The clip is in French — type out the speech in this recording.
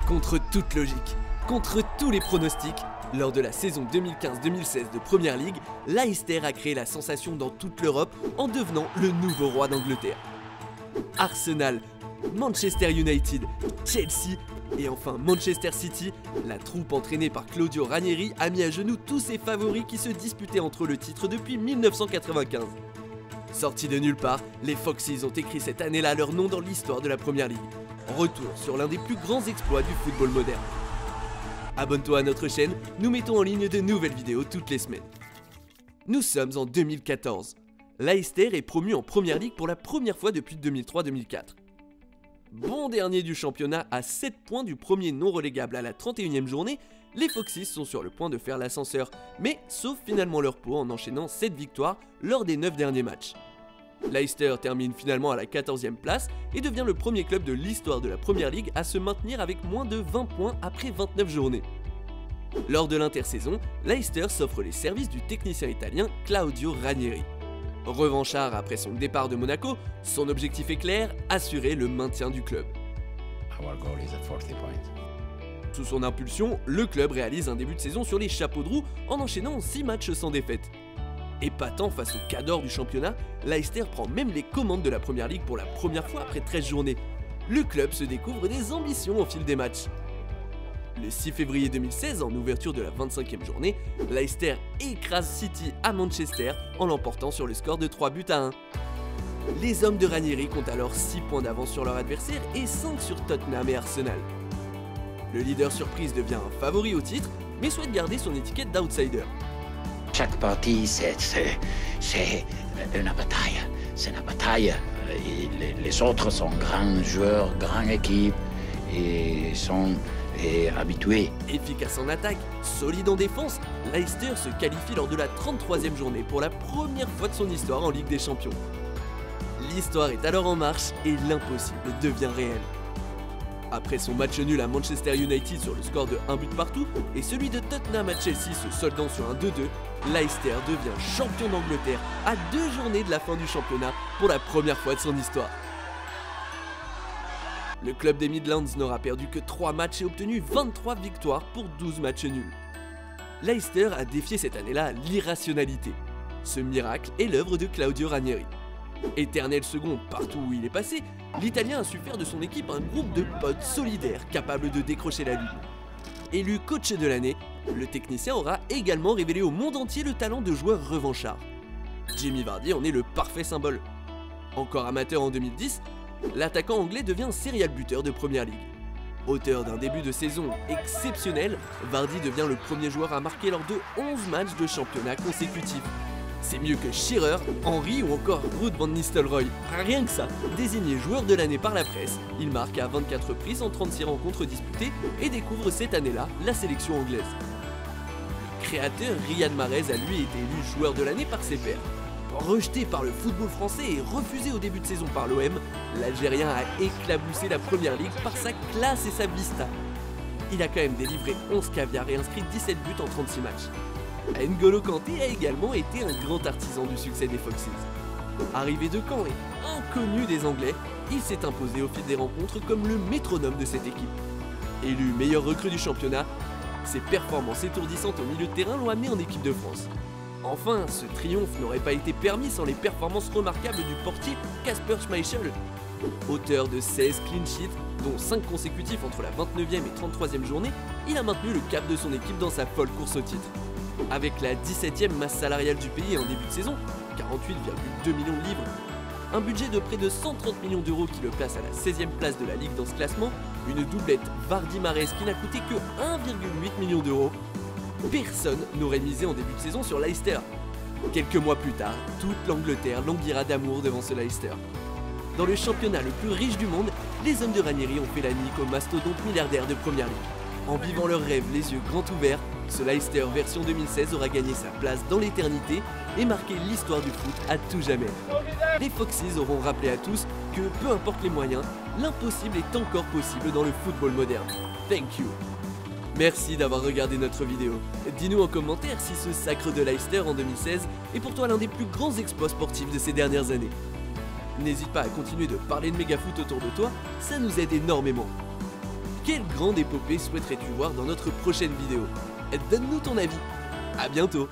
Contre toute logique, contre tous les pronostics, lors de la saison 2015-2016 de Premier League, Leicester a créé la sensation dans toute l'Europe en devenant le nouveau roi d'Angleterre. Arsenal, Manchester United, Chelsea et enfin Manchester City, la troupe entraînée par Claudio Ranieri a mis à genoux tous ses favoris qui se disputaient entre eux le titre depuis 1995. Sortis de nulle part, les Foxes ont écrit cette année-là leur nom dans l'histoire de la Premier League. Retour sur l'un des plus grands exploits du football moderne. Abonne-toi à notre chaîne, nous mettons en ligne de nouvelles vidéos toutes les semaines. Nous sommes en 2014. Leicester est promu en Premier League pour la première fois depuis 2003-2004. Bon dernier du championnat à 7 points du premier non relégable à la 31e journée, les Foxes sont sur le point de faire l'ascenseur, mais sauvent finalement leur peau en enchaînant 7 victoires lors des 9 derniers matchs. Leicester termine finalement à la 14e place et devient le premier club de l'histoire de la Premier League à se maintenir avec moins de 20 points après 29 journées. Lors de l'intersaison, Leicester s'offre les services du technicien italien Claudio Ranieri. Revanchard après son départ de Monaco, son objectif est clair, assurer le maintien du club. Sous son impulsion, le club réalise un début de saison sur les chapeaux de roue en enchaînant 6 matchs sans défaite. Épatant face au cadre du championnat, Leicester prend même les commandes de la Premier League pour la première fois après 13 journées. Le club se découvre des ambitions au fil des matchs. Le 6 février 2016, en ouverture de la 25e journée, Leicester écrase City à Manchester en l'emportant sur le score de 3-1. Les hommes de Ranieri comptent alors 6 points d'avance sur leur adversaire et 5 sur Tottenham et Arsenal. Le leader surprise devient un favori au titre, mais souhaite garder son étiquette d'outsider. Chaque partie, c'est une bataille. C'est une bataille. Les autres sont grands joueurs, grandes équipes et sont habitués. Efficace en attaque, solide en défense, Leicester se qualifie lors de la 33e journée pour la première fois de son histoire en Ligue des Champions. L'histoire est alors en marche et l'impossible devient réel. Après son match nul à Manchester United sur le score de 1 but partout et celui de Tottenham à Chelsea se soldant sur un 2-2, Leicester devient champion d'Angleterre à 2 journées de la fin du championnat pour la première fois de son histoire. Le club des Midlands n'aura perdu que 3 matchs et obtenu 23 victoires pour 12 matchs nuls. Leicester a défié cette année-là l'irrationalité. Ce miracle est l'œuvre de Claudio Ranieri. Éternel second partout où il est passé, l'Italien a su faire de son équipe un groupe de potes solidaires capables de décrocher la lune. Élu coach de l'année, le technicien aura également révélé au monde entier le talent de joueur revanchard. Jamie Vardy en est le parfait symbole. Encore amateur en 2010, l'attaquant anglais devient serial buteur de Premier League. Auteur d'un début de saison exceptionnel, Vardy devient le premier joueur à marquer lors de 11 matchs de championnat consécutifs. C'est mieux que Shearer, Henry ou encore Ruud van Nistelrooy. Rien que ça, désigné joueur de l'année par la presse, il marque à 24 reprises en 36 rencontres disputées et découvre cette année-là la sélection anglaise. Le créateur Riyad Mahrez a lui été élu joueur de l'année par ses pairs. Rejeté par le football français et refusé au début de saison par l'OM, l'Algérien a éclaboussé la Premier League par sa classe et sa vista. Il a quand même délivré 11 caviars et inscrit 17 buts en 36 matchs. N'Golo Kanté a également été un grand artisan du succès des Foxes. Arrivé de Caen et inconnu des Anglais, il s'est imposé au fil des rencontres comme le métronome de cette équipe. Élu meilleur recrue du championnat, ses performances étourdissantes au milieu de terrain l'ont amené en équipe de France. Enfin, ce triomphe n'aurait pas été permis sans les performances remarquables du portier Kasper Schmeichel. Auteur de 16 clean sheets, dont 5 consécutifs entre la 29e et 33e journée, il a maintenu le cap de son équipe dans sa folle course au titre. Avec la 17e masse salariale du pays en début de saison, 48,2 millions de livres, un budget de près de 130 millions d'euros qui le place à la 16e place de la Ligue dans ce classement, une doublette Vardy-Mahrez qui n'a coûté que 1,8 million d'euros, personne n'aurait misé en début de saison sur Leicester. Quelques mois plus tard, toute l'Angleterre languira d'amour devant ce Leicester. Dans le championnat le plus riche du monde, les hommes de Ranieri ont fait la nique aux mastodontes milliardaires de Premier League. En vivant leurs rêves les yeux grands ouverts, ce Leicester version 2016 aura gagné sa place dans l'éternité et marqué l'histoire du foot à tout jamais. Les Foxes auront rappelé à tous que, peu importe les moyens, l'impossible est encore possible dans le football moderne. Thank you. Merci d'avoir regardé notre vidéo. Dis-nous en commentaire si ce sacre de Leicester en 2016 est pour toi l'un des plus grands exploits sportifs de ces dernières années. N'hésite pas à continuer de parler de Megafoot autour de toi, ça nous aide énormément. Quelle grande épopée souhaiterais-tu voir dans notre prochaine vidéo? Donne-nous ton avis. À bientôt.